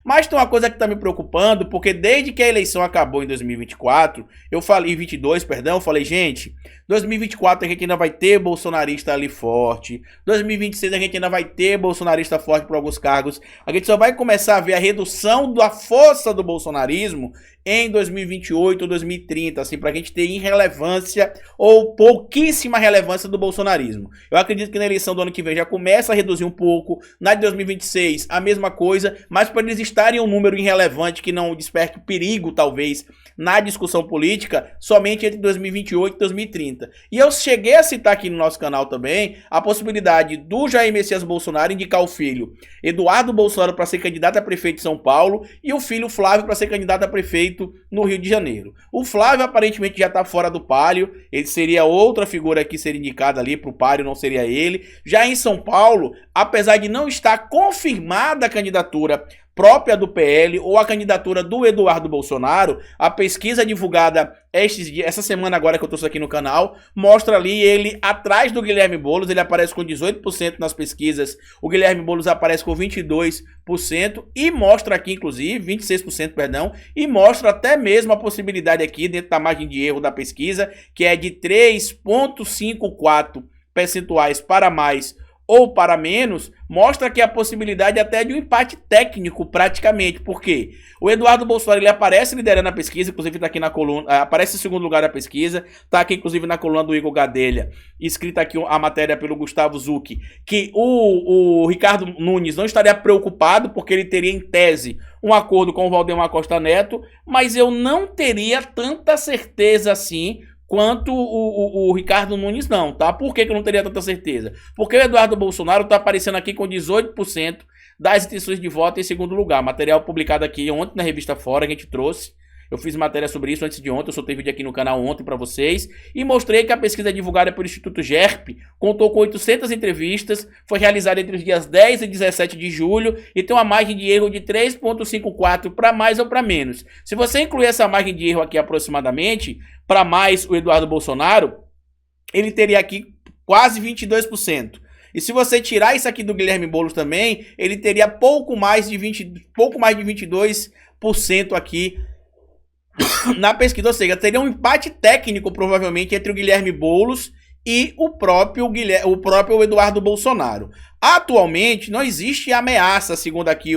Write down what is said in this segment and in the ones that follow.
Mas tem uma coisa que está me preocupando, porque desde que a eleição acabou em 2024, eu falei, 22, perdão, eu falei, gente, 2024 a gente ainda vai ter bolsonarista ali forte, 2026 a gente ainda vai ter bolsonarista forte por alguns cargos, a gente só vai começar a ver a redução da força do bolsonarismo em 2028 ou 2030, assim, pra gente ter irrelevância ou pouquíssima relevância do bolsonarismo. Eu acredito que na eleição do ano que vem já começa a reduzir um pouco, na de 2026 a mesma coisa, mas para eles estarem um número irrelevante que não desperte perigo, talvez, na discussão política, somente entre 2028 e 2030. E eu cheguei a citar aqui no nosso canal também a possibilidade do Jair Messias Bolsonaro indicar o filho Eduardo Bolsonaro para ser candidato a prefeito de São Paulo e o filho Flávio para ser candidato a prefeito no Rio de Janeiro. O Flávio aparentemente já está fora do páreo, ele seria outra figura que seria indicada ali para o páreo, não seria ele. Já em São Paulo, apesar de não estar confirmada a candidatura própria do PL ou a candidatura do Eduardo Bolsonaro, a pesquisa divulgada essa semana agora que eu trouxe aqui no canal, mostra ali ele atrás do Guilherme Boulos, ele aparece com 18% nas pesquisas, o Guilherme Boulos aparece com 22% e mostra aqui inclusive, 26%, perdão, e mostra até mesmo a possibilidade aqui dentro da margem de erro da pesquisa, que é de 3,54 percentuais para mais ou para menos, mostra que a possibilidade até de um empate técnico praticamente. Por quê? O Eduardo Bolsonaro ele aparece liderando a pesquisa, inclusive está aqui na coluna, aparece em segundo lugar da pesquisa, está aqui inclusive na coluna do Igor Gadelha, escrita aqui a matéria pelo Gustavo Zucchi, que o Ricardo Nunes não estaria preocupado porque ele teria em tese um acordo com o Valdemar Costa Neto, mas eu não teria tanta certeza assim quanto o Ricardo Nunes não, tá? Por que eu não teria tanta certeza? Porque o Eduardo Bolsonaro tá aparecendo aqui com 18% das intenções de voto em segundo lugar. Material publicado aqui ontem na revista Fora, a gente trouxe. Eu fiz matéria sobre isso antes de ontem, eu soltei vídeo aqui no canal ontem para vocês e mostrei que a pesquisa divulgada pelo Instituto GERP contou com 800 entrevistas, foi realizada entre os dias 10 e 17 de julho e tem uma margem de erro de 3,54 para mais ou para menos. Se você incluir essa margem de erro aqui aproximadamente, para mais o Eduardo Bolsonaro, ele teria aqui quase 22%. E se você tirar isso aqui do Guilherme Boulos também, ele teria pouco mais de 22% aqui na pesquisa, ou seja, teria um empate técnico provavelmente entre o Guilherme Boulos e o próprio Eduardo Bolsonaro. Atualmente não existe ameaça, segundo aqui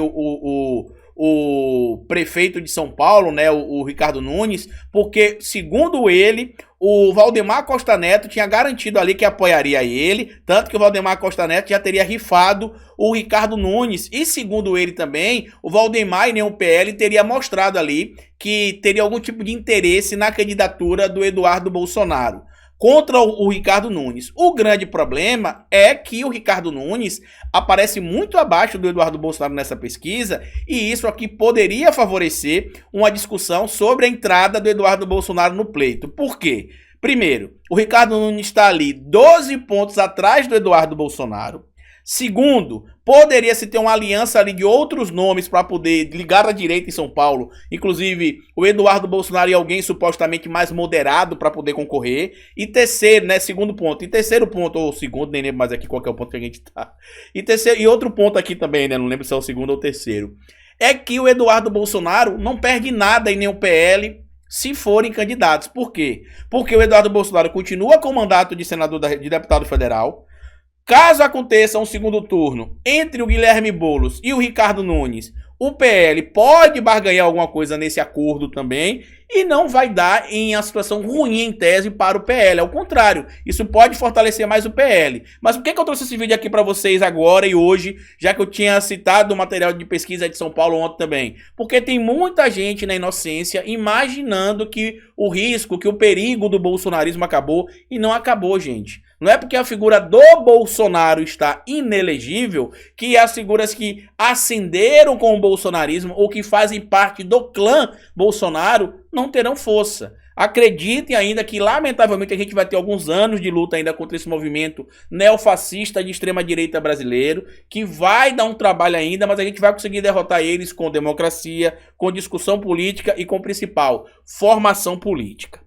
o prefeito de São Paulo, né, o Ricardo Nunes, porque, segundo ele, o Valdemar Costa Neto tinha garantido ali que apoiaria ele, tanto que o Valdemar Costa Neto já teria rifado o Ricardo Nunes, e segundo ele também, o Valdemar e nem o PL teria mostrado ali que teria algum tipo de interesse na candidatura do Eduardo Bolsonaro contra o Ricardo Nunes. O grande problema é que o Ricardo Nunes aparece muito abaixo do Eduardo Bolsonaro nessa pesquisa e isso aqui poderia favorecer uma discussão sobre a entrada do Eduardo Bolsonaro no pleito. Por quê? Primeiro, o Ricardo Nunes está ali 12 pontos atrás do Eduardo Bolsonaro. Segundo, poderia-se ter uma aliança ali de outros nomes para poder ligar à direita em São Paulo, inclusive o Eduardo Bolsonaro e alguém supostamente mais moderado para poder concorrer. E terceiro, né, segundo ponto, e terceiro ponto, ou segundo, nem lembro mais aqui qual que é o ponto que a gente tá. E outro ponto aqui também, né, não lembro se é o segundo ou o terceiro, é que o Eduardo Bolsonaro não perde nada em nenhum PL se forem candidatos. Por quê? Porque o Eduardo Bolsonaro continua com o mandato de senador, de deputado federal. Caso aconteça um segundo turno entre o Guilherme Boulos e o Ricardo Nunes, o PL pode barganhar alguma coisa nesse acordo também e não vai dar em uma situação ruim em tese para o PL. Ao contrário, isso pode fortalecer mais o PL. Mas por que eu trouxe esse vídeo aqui para vocês agora e hoje, já que eu tinha citado o material de pesquisa de São Paulo ontem também? Porque tem muita gente na inocência imaginando que o risco, que o perigo do bolsonarismo acabou e não acabou, gente. Não é porque a figura do Bolsonaro está inelegível que as figuras que ascenderam com o bolsonarismo ou que fazem parte do clã Bolsonaro não terão força. Acreditem ainda que, lamentavelmente, a gente vai ter alguns anos de luta ainda contra esse movimento neofascista de extrema-direita brasileiro, que vai dar um trabalho ainda, mas a gente vai conseguir derrotar eles com democracia, com discussão política e com o principal, formação política.